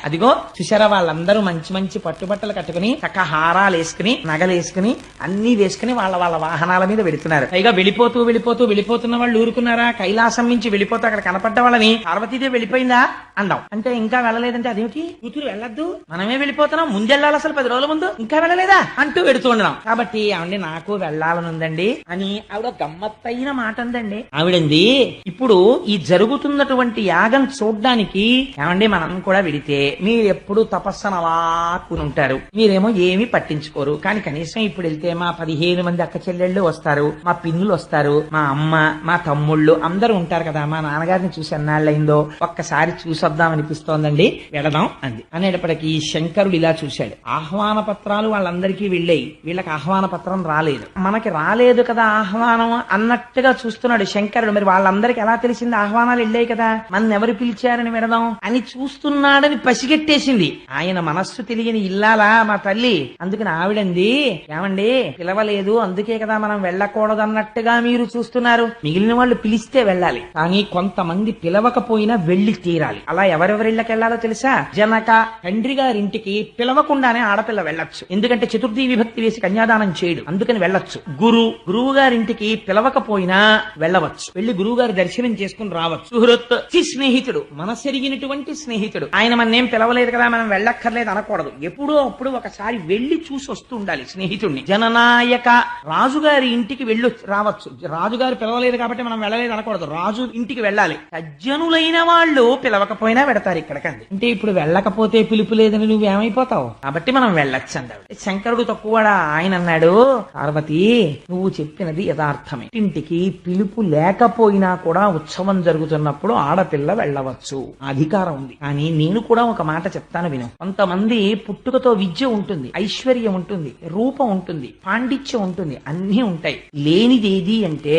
అదిగో చూసారా, వాళ్ళందరూ మంచి మంచి పట్టుబట్టలు కట్టుకుని చక్క హారాలు వేసుకుని నగలు వేసుకుని అన్ని వేసుకుని వాళ్ళ వాళ్ళ వాహనాల మీద వెళుతున్నారు. పైగా వెళ్ళిపోతున్న వాళ్ళు ఊరుకున్నారా? కైలాసం నుంచి వెళ్ళిపోతూ అక్కడ కనపడ్డ వాళ్ళని పార్వతీదేవి వెళ్ళిపోయిందా అందాం అంటే ఇంకా వెళ్ళలేదంటే అదేమిటి కూతురు వెళ్ళొద్దు, మనమే వెళ్ళిపోతున్నాం, ముందెళ్ళాలి, అసలు 10 రోజుల ముందు ఇంకా వెళ్ళలేదా అంటూ వెడుతూ ఉండడం. కాబట్టి ఆవిడ నాకు వెళ్ళాలనుందండి అని ఆవిడ గమ్మత్తైన మాట అందండి. ఆవిడంది, ఇప్పుడు ఈ జరుగుతున్నటువంటి యాగం చూడ్డానికి ఏమండి మనం కూడా వెడితే మీరు ఎప్పుడు తపస్సును అలా ఉంటారు, మీరేమో ఏమీ పట్టించుకోరు, కానీ కనీసం ఇప్పుడు వెళ్తే మా 15 మంది అక్క చెల్లెళ్ళు వస్తారు, మా పిన్నులు వస్తారు, మా అమ్మ మా తమ్ముళ్ళు అందరూ ఉంటారు కదా, మా నాన్నగారిని చూసి ఎన్నాళ్ళైందో ఒక్కసారి చూసొద్దాం అనిపిస్తోందండి, వెళదాం అంది. అనేటప్పటికీ శంకరుడు ఇలా చూశాడు. ఆహ్వాన పత్రాలు వాళ్ళందరికీ వెళ్ళాయి, వీళ్ళకి ఆహ్వాన పత్రం రాలేదు. మనకి రాలేదు కదా ఆహ్వానం అన్నట్టుగా చూస్తున్నాడు శంకరుడు. మరి వాళ్ళందరికీ ఎలా తెలిసింది ఆహ్వానాలు వెళ్ళాయి కదా, మన ఎవరు పిలిచారని వెళదాం అని చూస్తున్నాడని పసిగట్టేసింది. ఆయన మనస్సు తెలియని ఇల్లాలా మా తల్లి. అందుకని ఆవిడంది, ఏమండి పిలవలేదు అందుకే కదా మనం వెళ్ళకూడదు అన్నట్టుగా మీరు చూస్తున్నారు, మిగిలిన వాళ్ళు పిలిస్తే వెళ్ళాలి, కానీ కొంతమంది పిలవకపోయినా వెళ్లి తీరాలి. అలా ఎవరెవరిళ్ళకి వెళ్లాలో తెలుసా? జనక తండ్రి గారింటికి పిలవకుండానే ఆడపిల్ల వెళ్ళొచ్చు, ఎందుకంటే చతుర్థి విభక్తి వేసి కన్యాదానం చేయడు, అందుకని వెళ్ళొచ్చు. గురువు గారింటికి పిలవకపోయినా వెళ్ళవచ్చు, వెళ్లి గురువు గారి దర్శనం చేసుకుని రావచ్చు. సుహృత్ స్నేహితుడు, మనసెరిగినటువంటి స్నేహితుడు, ఆయన మన్నేం పిలవలేదు కదా మనం వెళ్ళక్కర్లేదు అనకూడదు, ఎప్పుడో అప్పుడు ఒకసారి వెళ్లి చూసి వస్తూ ఉండాలి స్నేహితుడిని. జననాయక, రాజుగారి ఇంటికి వెళ్ళి రావచ్చు, రాజుగారు పిలవలేదు కాబట్టి మనం వెళ్ళలేదు అనకూడదు, రాజు ఇంటికి వెళ్ళాలి. సజ్జనులైన వాళ్ళు పిలవకపోయినా పెడతారు ఇక్కడికండి. అంటే ఇప్పుడు వెళ్ళకపోతే పిలుపు లేదని నువ్వేమైపోతావు, కాబట్టి మనం వెళ్ళొచ్చు అందాడు. శంకరుడు తక్కువడా, ఆయన అన్నాడు, పార్వతి నువ్వు చెప్పినది యథార్థమే, ఇంటికి పిలుపు లేకపోయినా కూడా ఉత్సవం జరుగుతున్నప్పుడు ఆడపిల్ల వెళ్ళవచ్చు, అధికారం ఉంది. కానీ నేను కూడా ఒక మాట చెప్తాను విను. కొంతమంది పుట్టుకతో విద్య ఉంటుంది, ఐశ్వర్యం ఉంటుంది, రూపం ఉంటుంది, పాండిత్యం ఉంటుంది, అన్నీ ఉంటాయి. లేనిదేది అంటే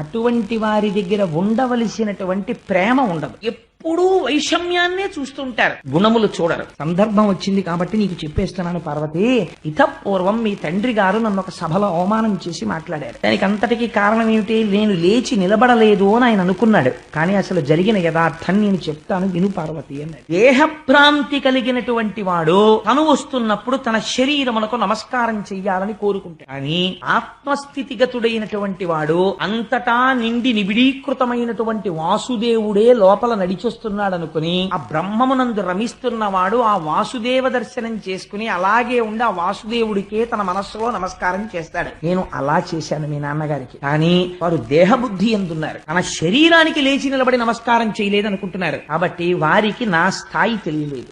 అటువంటి వారి దగ్గర ఉండవలసినటువంటి ప్రేమ ఉండదు, ఎప్పుడూ వైషమ్యాన్నే చూస్తుంటారు, గుణములు చూడరు. సందర్భం వచ్చింది కాబట్టి నీకు చెప్పేస్తున్నాను పార్వతి, ఇతపూర్వం మీ తండ్రి గారు నన్ను ఒక సభలో అవమానం చేసి మాట్లాడారు. దానికి అంతటికీ కారణం ఏమిటి? నేను లేచి నిలబడలేదు అని ఆయన అనుకున్నాడు, కానీ అసలు జరిగిన యథార్థం నేను చెప్తాను విను పార్వతి అన్నాడు. దేహభ్రాంతి కలిగినటువంటి వాడు తను వస్తున్నప్పుడు తన శరీరమునకు నమస్కారం చెయ్యాలని కోరుకుంటాడు, కానీ ఆత్మస్థితిగతుడైనటువంటి వాడు అంతటా నిండి నిబిడీకృతమైనటువంటి వాసుదేవుడే లోపల నడిచొస్తున్నాడు అనుకుని ఆ బ్రహ్మమునందు రమిస్తున్నవాడు ఆ వాసుదేవ దర్శనం చేసుకుని అలాగే ఉండి ఆ వాసుదేవుడికే తన మనస్సులో నమస్కారం చేస్తాడు. నేను అలా చేశాను మీ నాన్నగారికి, కానీ వారు దేహబుద్ధి ఎందున్నారు, తన శరీరానికి లేచి నిలబడి నమస్కారం చేయలేదు అనుకుంటున్నారు, కాబట్టి వారికి నా స్థాయి తెలియలేదు.